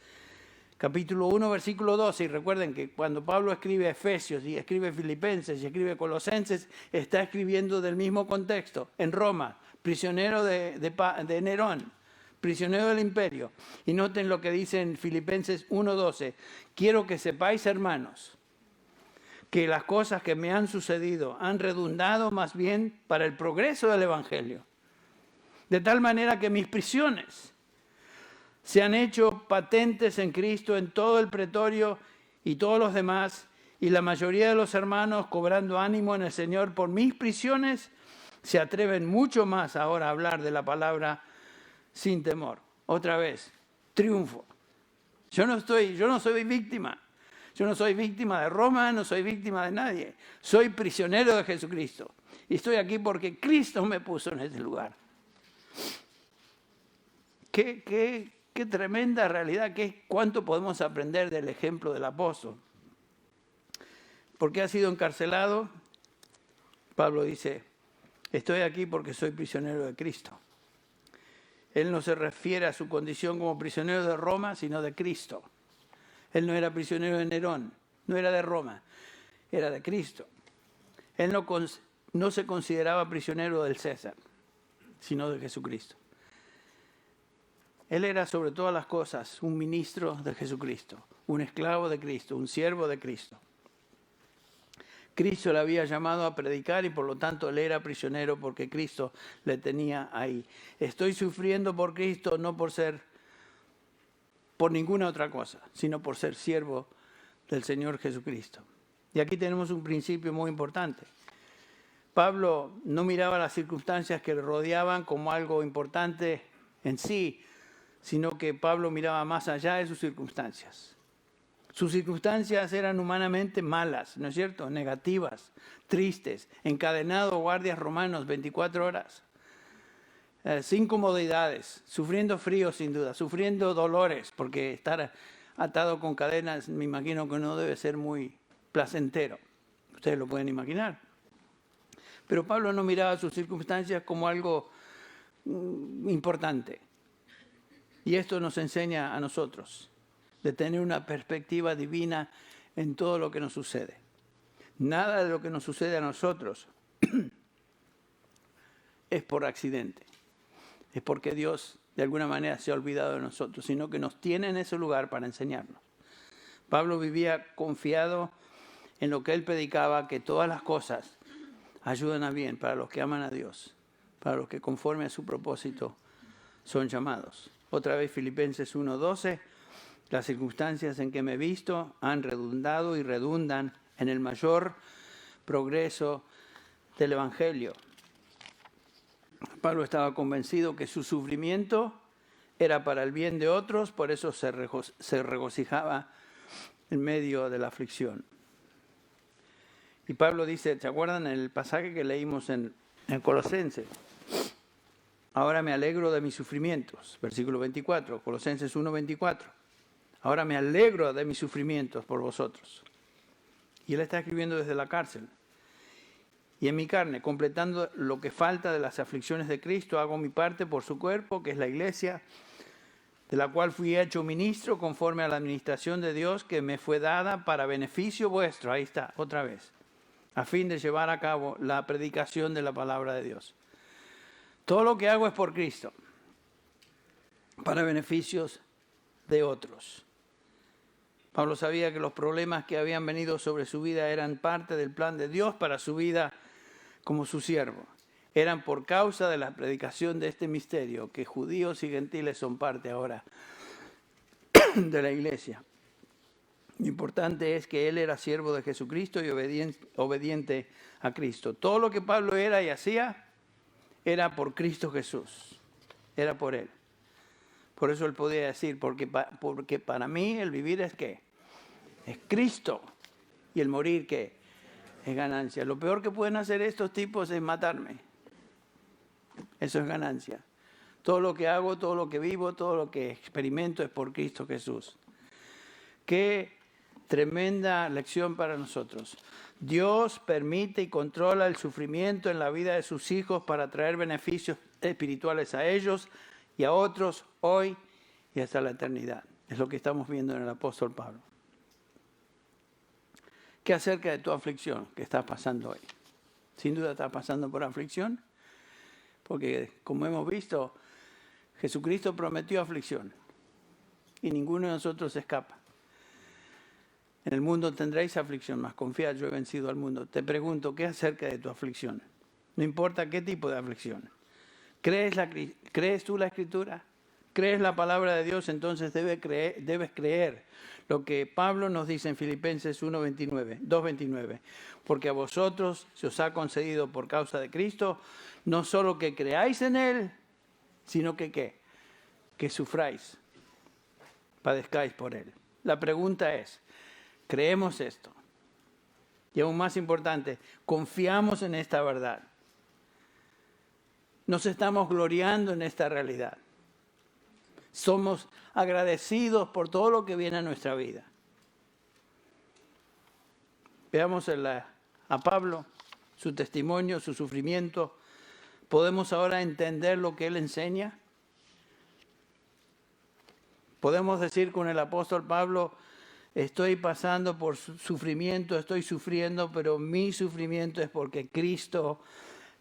Capítulo 1, versículo 12. Y recuerden que cuando Pablo escribe Efesios y escribe Filipenses y escribe Colosenses, está escribiendo del mismo contexto. En Roma, prisionero de Nerón, prisionero del imperio. Y noten lo que dice en Filipenses 1:12. Quiero que sepáis, hermanos, que las cosas que me han sucedido han redundado más bien para el progreso del Evangelio. De tal manera que mis prisiones se han hecho patentes en Cristo en todo el pretorio y todos los demás, y la mayoría de los hermanos, cobrando ánimo en el Señor por mis prisiones, se atreven mucho más ahora a hablar de la palabra sin temor. Otra vez, triunfo. Yo no soy víctima. Yo no soy víctima de Roma, no soy víctima de nadie. Soy prisionero de Jesucristo. Y estoy aquí porque Cristo me puso en este lugar. Qué tremenda realidad, cuánto podemos aprender del ejemplo del apóstol. ¿Por qué ha sido encarcelado? Pablo dice, estoy aquí porque soy prisionero de Cristo. Él no se refiere a su condición como prisionero de Roma, sino de Cristo. Él no era prisionero de Nerón, no era de Roma, era de Cristo. Él no se consideraba prisionero del César, sino de Jesucristo. Él era sobre todas las cosas un ministro de Jesucristo, un esclavo de Cristo, un siervo de Cristo. Cristo le había llamado a predicar y por lo tanto él era prisionero porque Cristo le tenía ahí. Estoy sufriendo por Cristo no por ninguna otra cosa, sino por ser siervo del Señor Jesucristo. Y aquí tenemos un principio muy importante. Pablo no miraba las circunstancias que le rodeaban como algo importante en sí, sino que Pablo miraba más allá de sus circunstancias. Sus circunstancias eran humanamente malas, ¿no es cierto? Negativas, tristes, encadenado a guardias romanos 24 horas, sin comodidades, sufriendo frío sin duda, sufriendo dolores, porque estar atado con cadenas me imagino que no debe ser muy placentero. Ustedes lo pueden imaginar. Pero Pablo no miraba sus circunstancias como algo importante. Y esto nos enseña a nosotros de tener una perspectiva divina en todo lo que nos sucede. Nada de lo que nos sucede a nosotros es por accidente. Es porque Dios de alguna manera se ha olvidado de nosotros, sino que nos tiene en ese lugar para enseñarnos. Pablo vivía confiado en lo que él predicaba, que todas las cosas ayudan a bien para los que aman a Dios, para los que conforme a su propósito son llamados. Otra vez Filipenses 1:12, las circunstancias en que me he visto han redundado y redundan en el mayor progreso del Evangelio. Pablo estaba convencido que su sufrimiento era para el bien de otros, por eso se regocijaba en medio de la aflicción. Y Pablo dice, ¿se acuerdan el pasaje que leímos en Colosenses? Ahora me alegro de mis sufrimientos, versículo 24, Colosenses 1:24. Ahora me alegro de mis sufrimientos por vosotros. Y él está escribiendo desde la cárcel. Y en mi carne, completando lo que falta de las aflicciones de Cristo, hago mi parte por su cuerpo, que es la iglesia, de la cual fui hecho ministro conforme a la administración de Dios que me fue dada para beneficio vuestro. Ahí está, otra vez. A fin de llevar a cabo la predicación de la palabra de Dios. Todo lo que hago es por Cristo, para beneficios de otros. Pablo sabía que los problemas que habían venido sobre su vida eran parte del plan de Dios para su vida como su siervo. Eran por causa de la predicación de este misterio, que judíos y gentiles son parte ahora de la iglesia. Lo importante es que él era siervo de Jesucristo y obediente a Cristo. Todo lo que Pablo era y hacía era por Cristo Jesús, era por él. Por eso él podía decir, porque para mí el vivir es ¿qué? Es Cristo, y el morir ¿qué? Es ganancia. Lo peor que pueden hacer estos tipos es matarme. Eso es ganancia. Todo lo que hago, todo lo que vivo, todo lo que experimento es por Cristo Jesús. Qué tremenda lección para nosotros. Dios permite y controla el sufrimiento en la vida de sus hijos para traer beneficios espirituales a ellos y a otros hoy y hasta la eternidad. Es lo que estamos viendo en el apóstol Pablo. ¿Qué acerca de tu aflicción que estás pasando hoy? Sin duda estás pasando por aflicción, porque como hemos visto, Jesucristo prometió aflicción y ninguno de nosotros escapa. En el mundo tendréis aflicción, mas confiad, yo he vencido al mundo. Te pregunto, ¿qué acerca de tu aflicción? No importa qué tipo de aflicción. ¿Crees tú la Escritura? ¿Crees la palabra de Dios? Entonces debes creer lo que Pablo nos dice en Filipenses 2:29. Porque a vosotros se os ha concedido por causa de Cristo, no solo que creáis en Él, sino que ¿qué? Que sufráis, padezcáis por Él. La pregunta es, ¿creemos esto? Y aún más importante, ¿confiamos en esta verdad? Nos estamos gloriando en esta realidad. Somos agradecidos por todo lo que viene a nuestra vida. Veamos a Pablo, su testimonio, su sufrimiento. ¿Podemos ahora entender lo que él enseña? Podemos decir con el apóstol Pablo, estoy pasando por sufrimiento, estoy sufriendo, pero mi sufrimiento es porque Cristo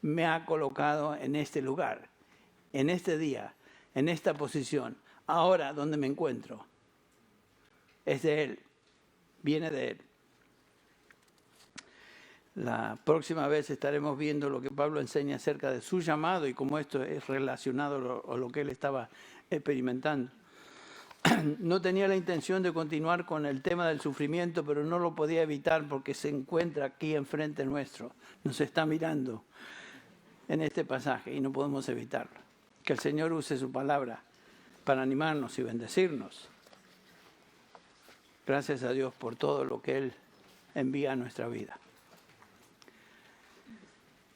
me ha colocado en este lugar, en este día, en esta posición, ahora donde me encuentro. Es de Él, viene de Él. La próxima vez estaremos viendo lo que Pablo enseña acerca de su llamado y cómo esto es relacionado a lo que él estaba experimentando. No tenía la intención de continuar con el tema del sufrimiento, pero no lo podía evitar porque se encuentra aquí enfrente nuestro. Nos está mirando en este pasaje y no podemos evitarlo. Que el Señor use su palabra para animarnos y bendecirnos. Gracias a Dios por todo lo que Él envía a nuestra vida.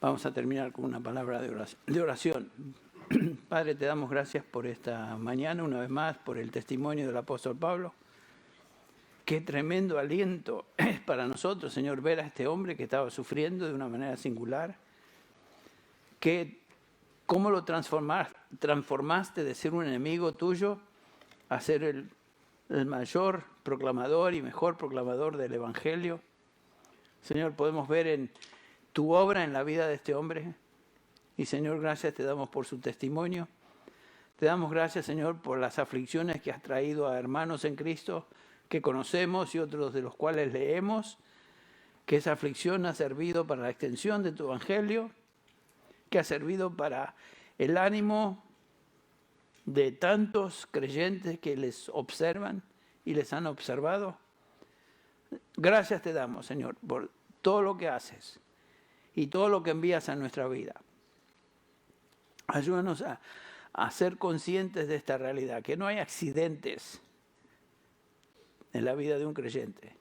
Vamos a terminar con una palabra de oración. Padre, te damos gracias por esta mañana, una vez más, por el testimonio del apóstol Pablo. Qué tremendo aliento es para nosotros, Señor, ver a este hombre que estaba sufriendo de una manera singular. ¿Cómo lo transformaste de ser un enemigo tuyo a ser el mayor proclamador y mejor proclamador del Evangelio? Señor, podemos ver en tu obra en la vida de este hombre. Y Señor, gracias te damos por su testimonio. Te damos gracias, Señor, por las aflicciones que has traído a hermanos en Cristo que conocemos y otros de los cuales leemos, que esa aflicción ha servido para la extensión de tu Evangelio, que ha servido para el ánimo de tantos creyentes que les observan y les han observado. Gracias te damos, Señor, por todo lo que haces y todo lo que envías a nuestra vida. Ayúdanos a ser conscientes de esta realidad, que no hay accidentes en la vida de un creyente.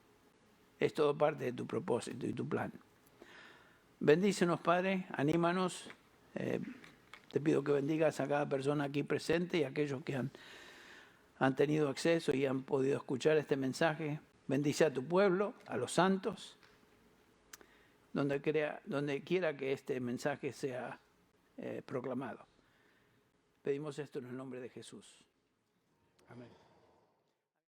Es todo parte de tu propósito y tu plan. Bendícenos, Padre, anímanos. Te pido que bendigas a cada persona aquí presente y a aquellos que han tenido acceso y han podido escuchar este mensaje. Bendice a tu pueblo, a los santos, donde quiera que este mensaje sea proclamado. Pedimos esto en el nombre de Jesús. Amén.